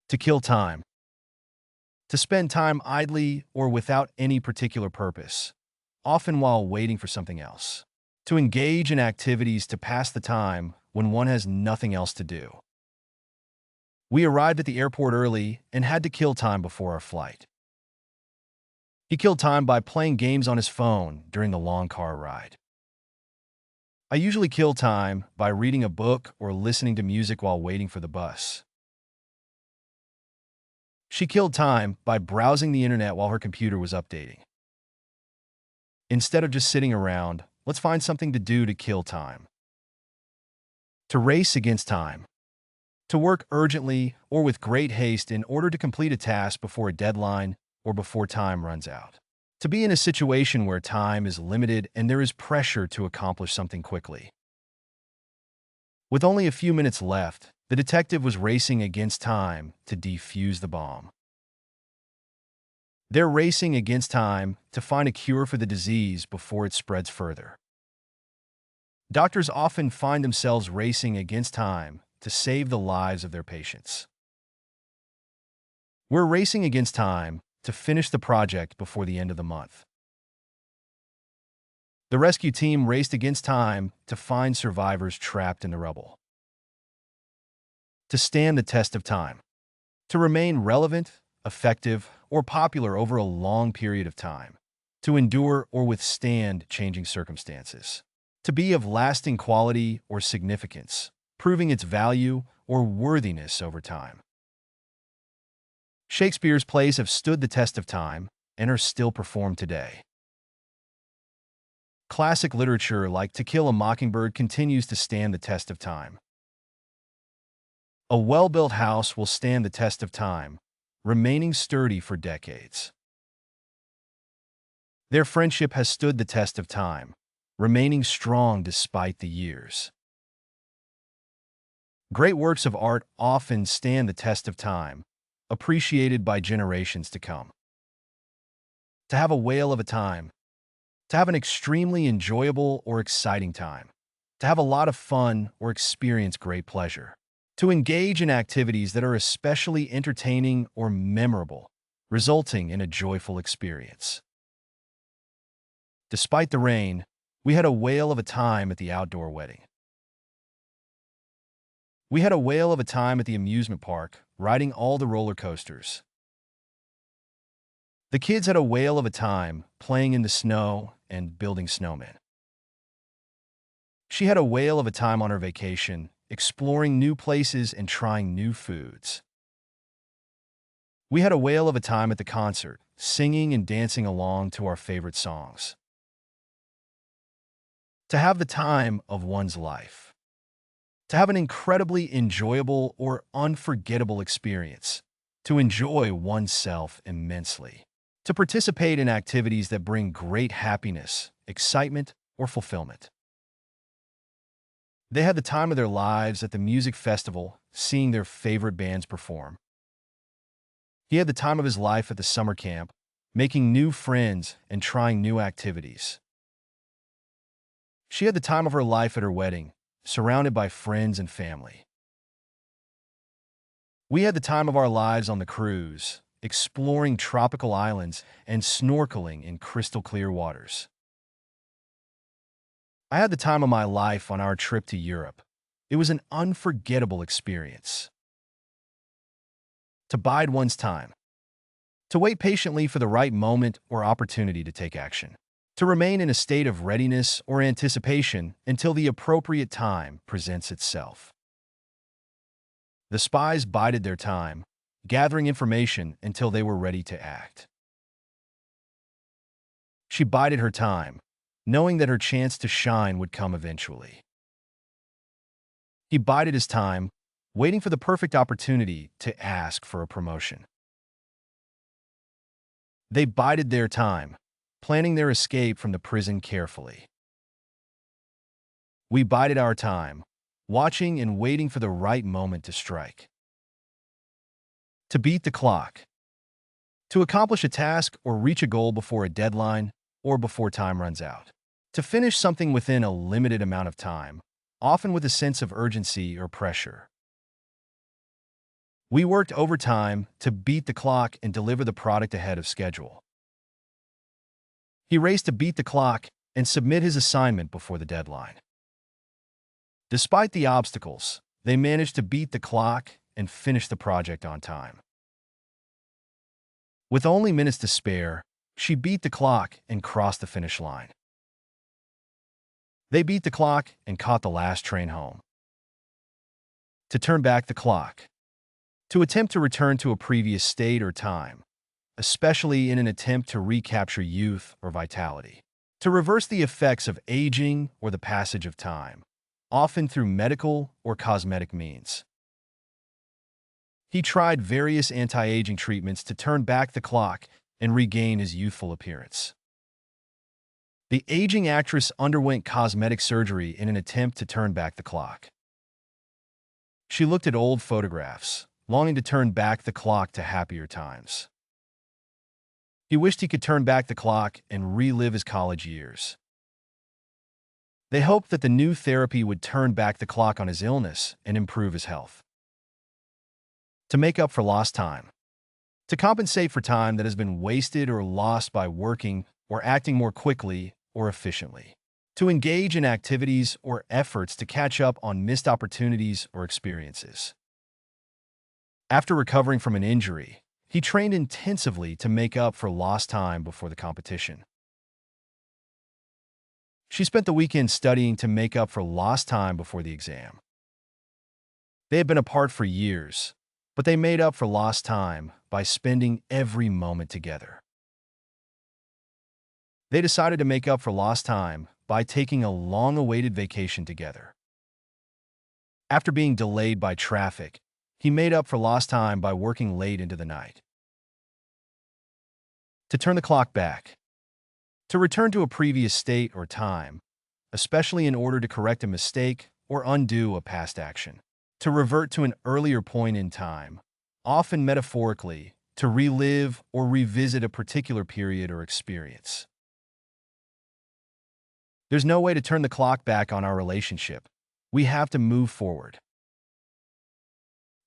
To kill time. To spend time idly or without any particular purpose, often while waiting for something else. To engage in activities to pass the time when one has nothing else to do. We arrived at the airport early and had to kill time before our flight. He killed time by playing games on his phone during the long car ride. I usually kill time by reading a book or listening to music while waiting for the bus. She killed time by browsing the internet while her computer was updating. Instead of just sitting around, let's find something to do to kill time. To race against time. To work urgently or with great haste in order to complete a task before a deadline or before time runs out. To be in a situation where time is limited and there is pressure to accomplish something quickly. With only a few minutes left, the detective was racing against time to defuse the bomb. They're racing against time to find a cure for the disease before it spreads further. Doctors often find themselves racing against time to save the lives of their patients. We're racing against time to finish the project before the end of the month. The rescue team raced against time to find survivors trapped in the rubble. To stand the test of time. To remain relevant, effective, or popular over a long period of time. To endure or withstand changing circumstances. To be of lasting quality or significance, proving its value or worthiness over time. Shakespeare's plays have stood the test of time and are still performed today. Classic literature like To Kill a Mockingbird continues to stand the test of time. A well-built house will stand the test of time, remaining sturdy for decades. Their friendship has stood the test of time, remaining strong despite the years. Great works of art often stand the test of time, appreciated by generations to come. To have a whale of a time. To have an extremely enjoyable or exciting time. To have a lot of fun or experience great pleasure. To engage in activities that are especially entertaining or memorable, resulting in a joyful experience. Despite the rain, we had a whale of a time at the outdoor wedding. We had a whale of a time at the amusement park, riding all the roller coasters. The kids had a whale of a time playing in the snow and building snowmen. She had a whale of a time on her vacation, exploring new places and trying new foods. We had a whale of a time at the concert, singing and dancing along to our favorite songs. To have the time of one's life. To have an incredibly enjoyable or unforgettable experience. To enjoy oneself immensely. To participate in activities that bring great happiness, excitement, or fulfillment. They had the time of their lives at the music festival, seeing their favorite bands perform. He had the time of his life at the summer camp, making new friends and trying new activities. She had the time of her life at her wedding, surrounded by friends and family. We had the time of our lives on the cruise, exploring tropical islands and snorkeling in crystal clear waters. I had the time of my life on our trip to Europe. It was an unforgettable experience. To bide one's time. To wait patiently for the right moment or opportunity to take action. To remain in a state of readiness or anticipation until the appropriate time presents itself. The spies bided their time, gathering information until they were ready to act. She bided her time, knowing that her chance to shine would come eventually. He bided his time, waiting for the perfect opportunity to ask for a promotion. They bided their time, planning their escape from the prison carefully. We bided our time, watching and waiting for the right moment to strike. To beat the clock. To accomplish a task or reach a goal before a deadline or before time runs out. To finish something within a limited amount of time, often with a sense of urgency or pressure. We worked overtime to beat the clock and deliver the product ahead of schedule. He raced to beat the clock and submit his assignment before the deadline. Despite the obstacles, they managed to beat the clock and finish the project on time. With only minutes to spare, she beat the clock and crossed the finish line. They beat the clock and caught the last train home. To turn back the clock. To attempt to return to a previous state or time, especially in an attempt to recapture youth or vitality. To reverse the effects of aging or the passage of time, often through medical or cosmetic means. He tried various anti-aging treatments to turn back the clock and regain his youthful appearance. The aging actress underwent cosmetic surgery in an attempt to turn back the clock. She looked at old photographs, longing to turn back the clock to happier times. He wished he could turn back the clock and relive his college years. They hoped that the new therapy would turn back the clock on his illness and improve his health. To make up for lost time. To compensate for time that has been wasted or lost by working or acting more quickly or efficiently. To engage in activities or efforts to catch up on missed opportunities or experiences. After recovering from an injury, he trained intensively to make up for lost time before the competition. She spent the weekend studying to make up for lost time before the exam. They had been apart for years, but they made up for lost time by spending every moment together. They decided to make up for lost time by taking a long-awaited vacation together. After being delayed by traffic, he made up for lost time by working late into the night. To turn the clock back. To return to a previous state or time, especially in order to correct a mistake or undo a past action. To revert to an earlier point in time, often metaphorically, to relive or revisit a particular period or experience. There's no way to turn the clock back on our relationship. We have to move forward.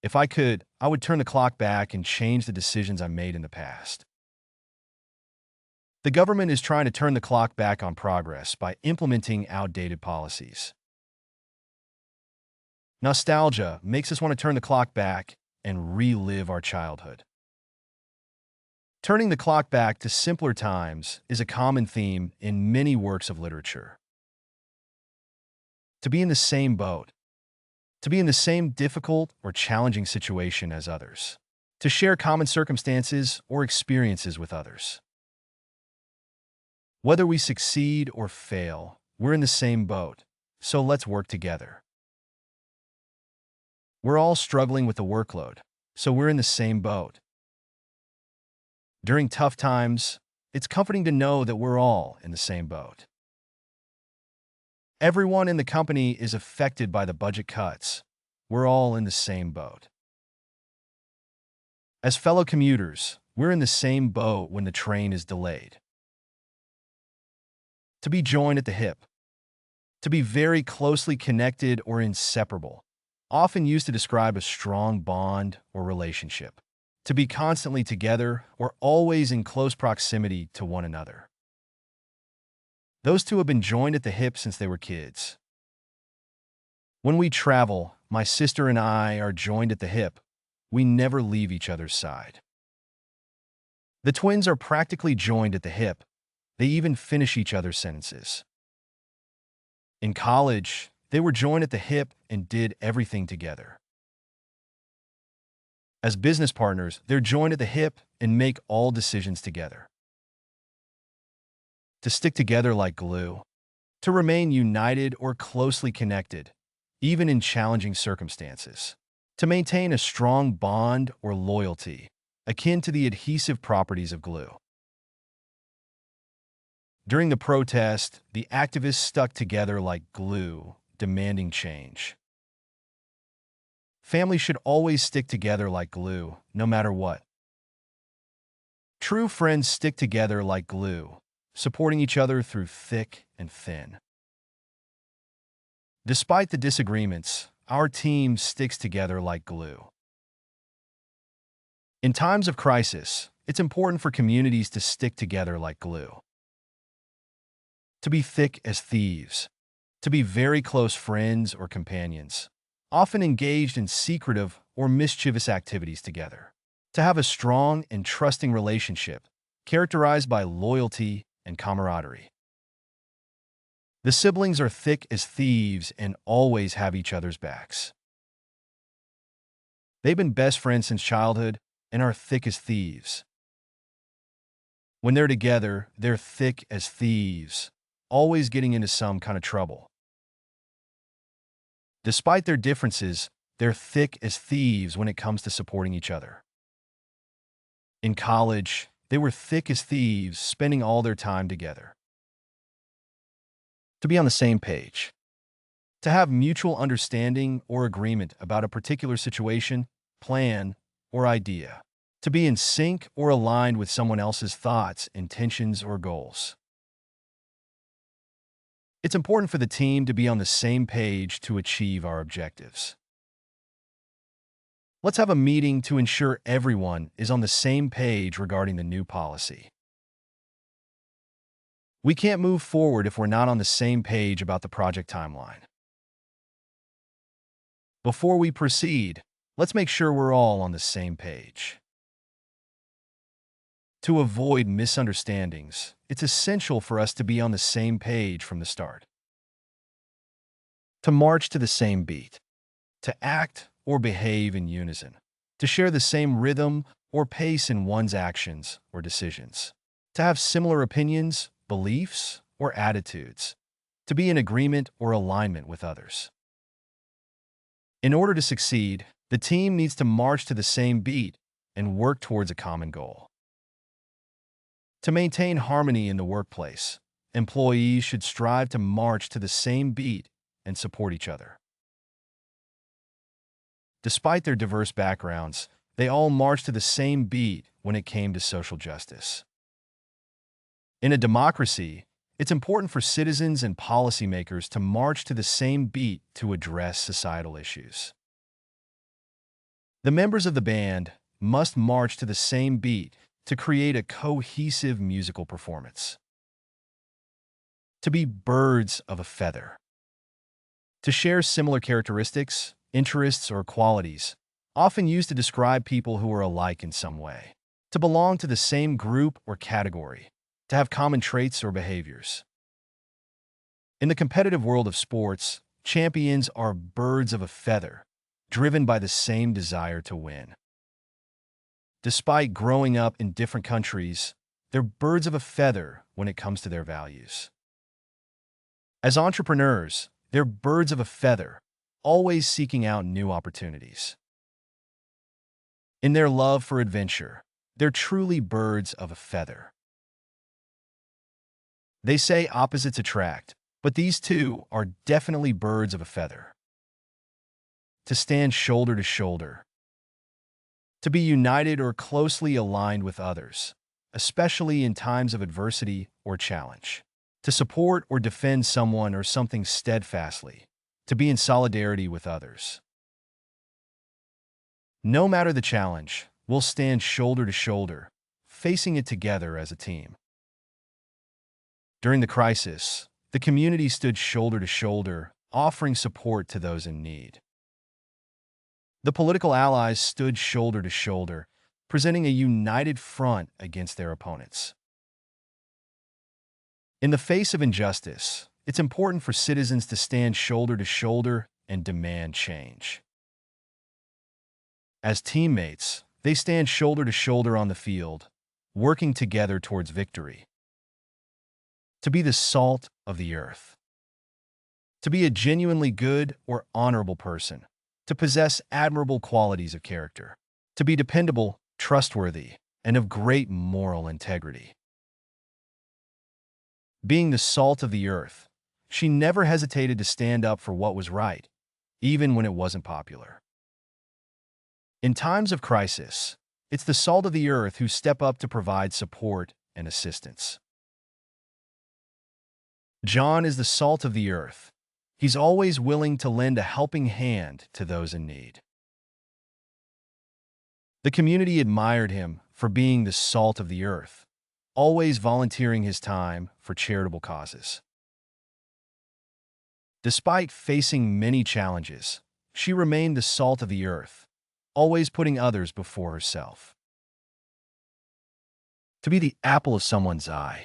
If I could, I would turn the clock back and change the decisions I made in the past. The government is trying to turn the clock back on progress by implementing outdated policies. Nostalgia makes us want to turn the clock back and relive our childhood. Turning the clock back to simpler times is a common theme in many works of literature. To be in the same boat. To be in the same difficult or challenging situation as others. To share common circumstances or experiences with others. Whether we succeed or fail, we're in the same boat, so let's work together. We're all struggling with the workload, so we're in the same boat. During tough times, it's comforting to know that we're all in the same boat. Everyone in the company is affected by the budget cuts. We're all in the same boat. As fellow commuters, we're in the same boat when the train is delayed. To be joined at the hip. To be very closely connected or inseparable, often used to describe a strong bond or relationship. To be constantly together or always in close proximity to one another. Those two have been joined at the hip since they were kids. When we travel, my sister and I are joined at the hip. We never leave each other's side. The twins are practically joined at the hip. They even finish each other's sentences. In college, they were joined at the hip and did everything together. As business partners, they're joined at the hip and make all decisions together. To stick together like glue. To remain united or closely connected, even in challenging circumstances. To maintain a strong bond or loyalty, akin to the adhesive properties of glue. During the protest, the activists stuck together like glue, demanding change. Families should always stick together like glue, no matter what. True friends stick together like glue, supporting each other through thick and thin. Despite the disagreements, our team sticks together like glue. In times of crisis, it's important for communities to stick together like glue. To be thick as thieves. To be very close friends or companions, often engaged in secretive or mischievous activities together. To have a strong and trusting relationship, characterized by loyalty and camaraderie. The siblings are thick as thieves and always have each other's backs. They've been best friends since childhood and are thick as thieves. When they're together, they're thick as thieves, always getting into some kind of trouble. Despite their differences, they're thick as thieves when it comes to supporting each other. In college, they were thick as thieves, spending all their time together. To be on the same page. To have mutual understanding or agreement about a particular situation, plan, or idea. To be in sync or aligned with someone else's thoughts, intentions, or goals. It's important for the team to be on the same page to achieve our objectives. Let's have a meeting to ensure everyone is on the same page regarding the new policy. We can't move forward if we're not on the same page about the project timeline. Before we proceed, let's make sure we're all on the same page. To avoid misunderstandings, it's essential for us to be on the same page from the start. To march to the same beat. To act or behave in unison. To share the same rhythm or pace in one's actions or decisions. To have similar opinions, beliefs, or attitudes. To be in agreement or alignment with others. In order to succeed, the team needs to march to the same beat and work towards a common goal. To maintain harmony in the workplace, employees should strive to march to the same beat and support each other. Despite their diverse backgrounds, they all marched to the same beat when it came to social justice. In a democracy, it's important for citizens and policymakers to march to the same beat to address societal issues. The members of the band must march to the same beat to create a cohesive musical performance. To be birds of a feather. To share similar characteristics, interests, or qualities, often used to describe people who are alike in some way. To belong to the same group or category. To have common traits or behaviors. In the competitive world of sports, champions are birds of a feather, driven by the same desire to win. Despite growing up in different countries, they're birds of a feather when it comes to their values. As entrepreneurs, they're birds of a feather, always seeking out new opportunities. In their love for adventure, they're truly birds of a feather. They say opposites attract, but these two are definitely birds of a feather. To stand shoulder to shoulder. To be united or closely aligned with others, especially in times of adversity or challenge. To support or defend someone or something steadfastly. To be in solidarity with others. No matter the challenge, we'll stand shoulder to shoulder, facing it together as a team. During the crisis, the community stood shoulder to shoulder, offering support to those in need. The political allies stood shoulder to shoulder, presenting a united front against their opponents. In the face of injustice, it's important for citizens to stand shoulder to shoulder and demand change. As teammates, they stand shoulder to shoulder on the field, working together towards victory. To be the salt of the earth. To be a genuinely good or honorable person. To possess admirable qualities of character. To be dependable, trustworthy, and of great moral integrity. Being the salt of the earth, she never hesitated to stand up for what was right, even when it wasn't popular. In times of crisis, it's the salt of the earth who step up to provide support and assistance. John is the salt of the earth. He's always willing to lend a helping hand to those in need. The community admired him for being the salt of the earth, always volunteering his time for charitable causes. Despite facing many challenges, she remained the salt of the earth, always putting others before herself. To be the apple of someone's eye.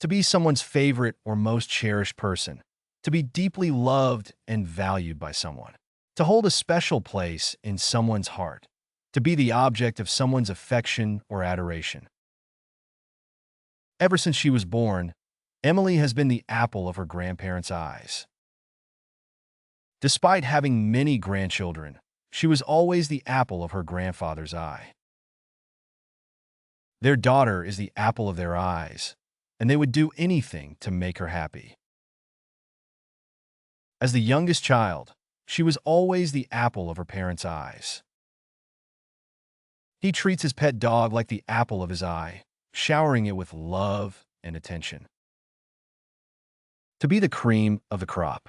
To be someone's favorite or most cherished person. To be deeply loved and valued by someone. To hold a special place in someone's heart. To be the object of someone's affection or adoration. Ever since she was born, Emily has been the apple of her grandparents' eyes. Despite having many grandchildren, she was always the apple of her grandfather's eye. Their daughter is the apple of their eyes, and they would do anything to make her happy. As the youngest child, she was always the apple of her parents' eyes. He treats his pet dog like the apple of his eye, showering it with love and attention. To be the cream of the crop.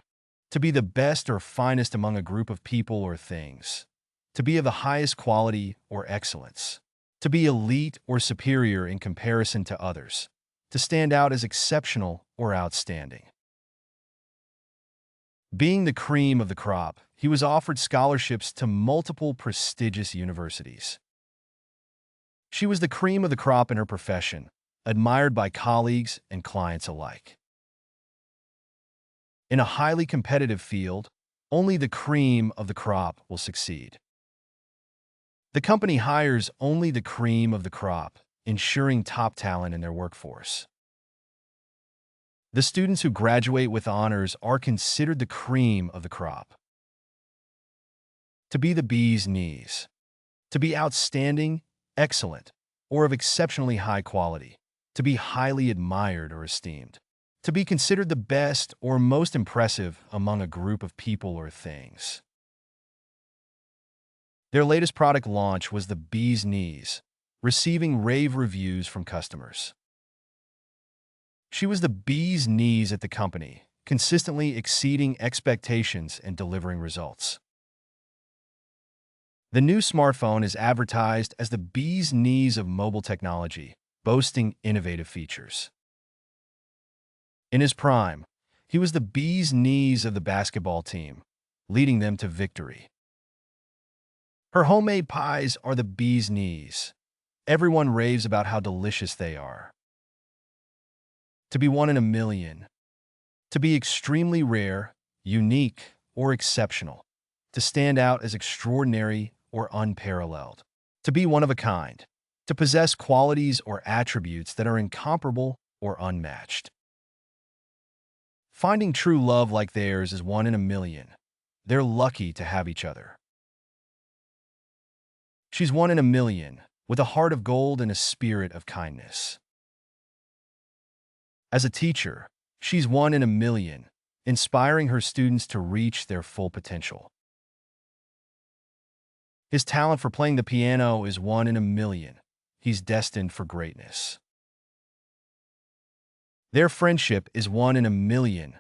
To be the best or finest among a group of people or things. To be of the highest quality or excellence. To be elite or superior in comparison to others. To stand out as exceptional or outstanding. Being the cream of the crop, he was offered scholarships to multiple prestigious universities. She was the cream of the crop in her profession, admired by colleagues and clients alike. In a highly competitive field, only the cream of the crop will succeed. The company hires only the cream of the crop, ensuring top talent in their workforce. The students who graduate with honors are considered the cream of the crop. To be the bee's knees. To be outstanding, excellent, or of exceptionally high quality. To be highly admired or esteemed. To be considered the best or most impressive among a group of people or things. Their latest product launch was the bee's knees, receiving rave reviews from customers. She was the bee's knees at the company, consistently exceeding expectations and delivering results. The new smartphone is advertised as the bee's knees of mobile technology, boasting innovative features. In his prime, he was the bee's knees of the basketball team, leading them to victory. Her homemade pies are the bee's knees. Everyone raves about how delicious they are. To be one in a million. To be extremely rare, unique, or exceptional. To stand out as extraordinary or unparalleled. To be one of a kind. To possess qualities or attributes that are incomparable or unmatched. Finding true love like theirs is one in a million. They're lucky to have each other. She's one in a million, with a heart of gold and a spirit of kindness. As a teacher, she's one in a million, inspiring her students to reach their full potential. His talent for playing the piano is one in a million. He's destined for greatness. Their friendship is one in a million,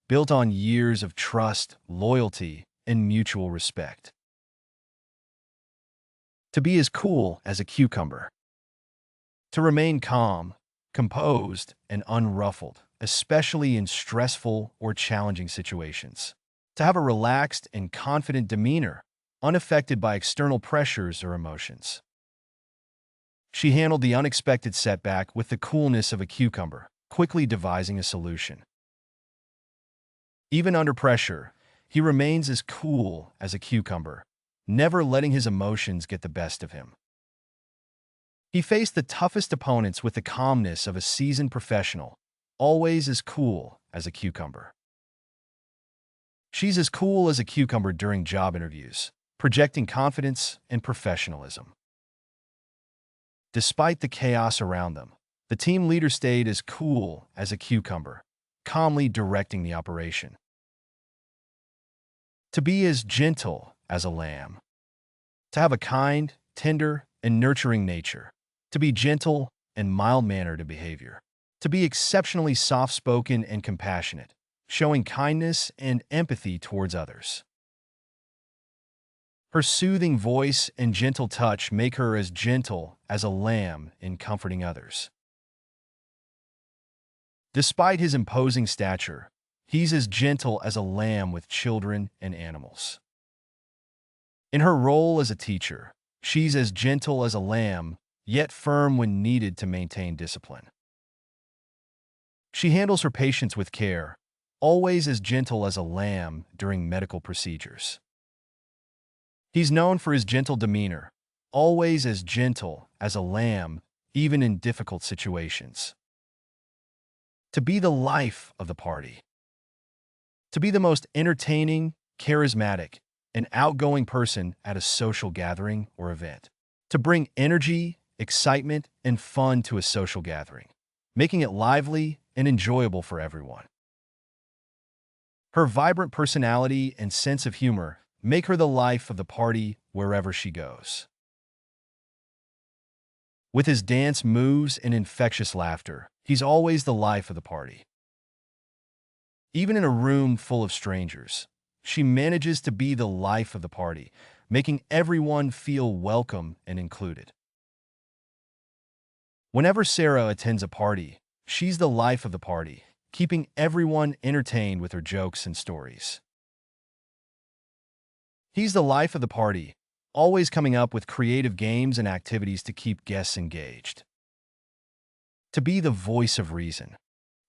built on years of trust, loyalty, and mutual respect. To be as cool as a cucumber. To remain calm, composed, and unruffled, especially in stressful or challenging situations. To have a relaxed and confident demeanor, unaffected by external pressures or emotions. She handled the unexpected setback with the coolness of a cucumber, quickly devising a solution. Even under pressure, he remains as cool as a cucumber, never letting his emotions get the best of him. He faced the toughest opponents with the calmness of a seasoned professional, always as cool as a cucumber. She's as cool as a cucumber during job interviews, projecting confidence and professionalism. Despite the chaos around them, the team leader stayed as cool as a cucumber, calmly directing the operation. To be as gentle as a lamb. To have a kind, tender, and nurturing nature. To be gentle and mild-mannered in behavior. To be exceptionally soft-spoken and compassionate, showing kindness and empathy towards others. Her soothing voice and gentle touch make her as gentle as a lamb in comforting others. Despite his imposing stature, he's as gentle as a lamb with children and animals. In her role as a teacher, she's as gentle as a lamb, yet firm when needed to maintain discipline. She handles her patients with care, always as gentle as a lamb during medical procedures. He's known for his gentle demeanor, always as gentle as a lamb, even in difficult situations. To be the life of the party. To be the most entertaining, charismatic, and outgoing person at a social gathering or event. To bring energy, excitement, and fun to a social gathering, making it lively and enjoyable for everyone. Her vibrant personality and sense of humor make her the life of the party wherever she goes. With his dance moves and infectious laughter, he's always the life of the party. Even in a room full of strangers, she manages to be the life of the party, making everyone feel welcome and included. Whenever Sarah attends a party, she's the life of the party, keeping everyone entertained with her jokes and stories. He's the life of the party, always coming up with creative games and activities to keep guests engaged. To be the voice of reason.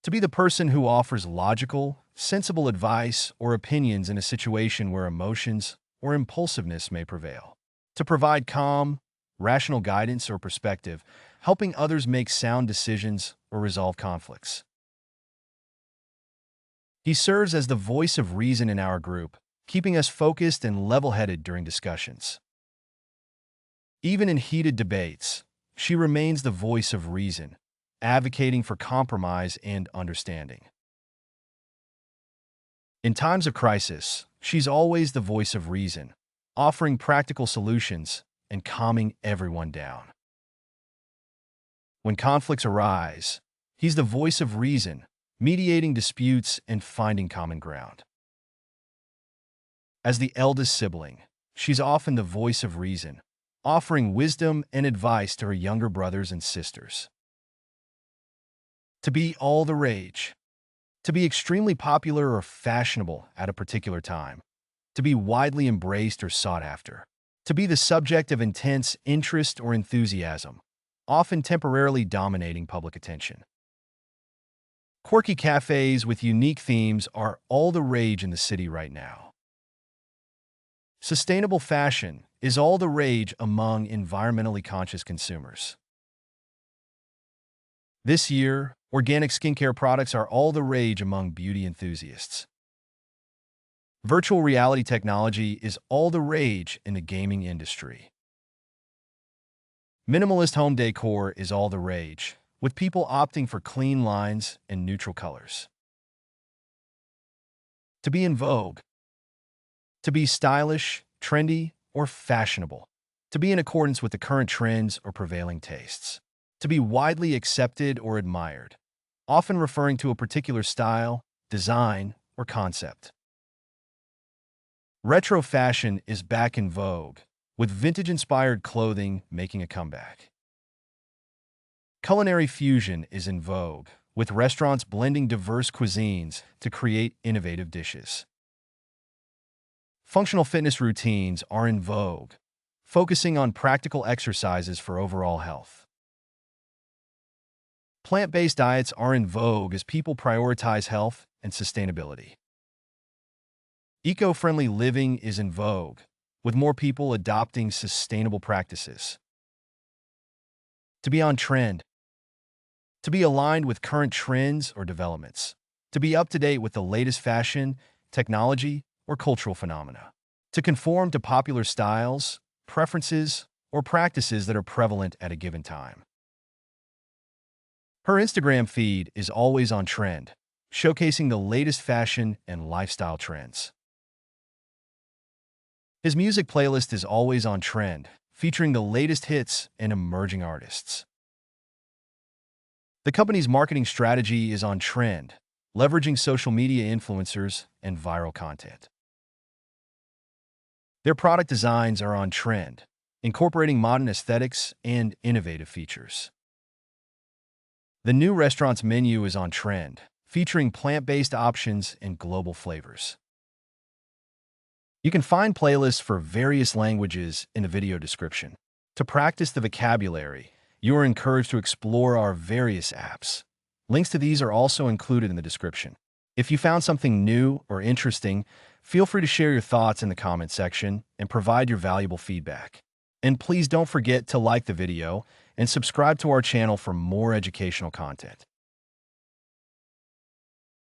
To be the person who offers logical, sensible advice or opinions in a situation where emotions or impulsiveness may prevail. To provide calm, rational guidance or perspective, helping others make sound decisions or resolve conflicts. He serves as the voice of reason in our group, keeping us focused and level-headed during discussions. Even in heated debates, she remains the voice of reason, advocating for compromise and understanding. In times of crisis, she's always the voice of reason, offering practical solutions and calming everyone down. When conflicts arise, he's the voice of reason, mediating disputes and finding common ground. As the eldest sibling, she's often the voice of reason, offering wisdom and advice to her younger brothers and sisters. To be all the rage. To be extremely popular or fashionable at a particular time. To be widely embraced or sought after. To be the subject of intense interest or enthusiasm, often temporarily dominating public attention. Quirky cafes with unique themes are all the rage in the city right now. Sustainable fashion is all the rage among environmentally conscious consumers. This year, organic skincare products are all the rage among beauty enthusiasts. Virtual reality technology is all the rage in the gaming industry. Minimalist home decor is all the rage, with people opting for clean lines and neutral colors. To be in vogue. To be stylish, trendy, or fashionable. To be in accordance with the current trends or prevailing tastes. To be widely accepted or admired, often referring to a particular style, design, or concept. Retro fashion is back in vogue, with vintage-inspired clothing making a comeback. Culinary fusion is in vogue, with restaurants blending diverse cuisines to create innovative dishes. Functional fitness routines are in vogue, focusing on practical exercises for overall health. Plant-based diets are in vogue as people prioritize health and sustainability. Eco-friendly living is in vogue, with more people adopting sustainable practices. To be on trend. To be aligned with current trends or developments. To be up to date with the latest fashion, technology, or cultural phenomena. To conform to popular styles, preferences, or practices that are prevalent at a given time. Her Instagram feed is always on trend, showcasing the latest fashion and lifestyle trends. His music playlist is always on trend, featuring the latest hits and emerging artists. The company's marketing strategy is on trend, leveraging social media influencers and viral content. Their product designs are on trend, incorporating modern aesthetics and innovative features. The new restaurant's menu is on trend, featuring plant-based options and global flavors. You can find playlists for various languages in the video description. To practice the vocabulary, you are encouraged to explore our various apps. Links to these are also included in the description. If you found something new or interesting, feel free to share your thoughts in the comment section and provide your valuable feedback. And please don't forget to like the video and subscribe to our channel for more educational content.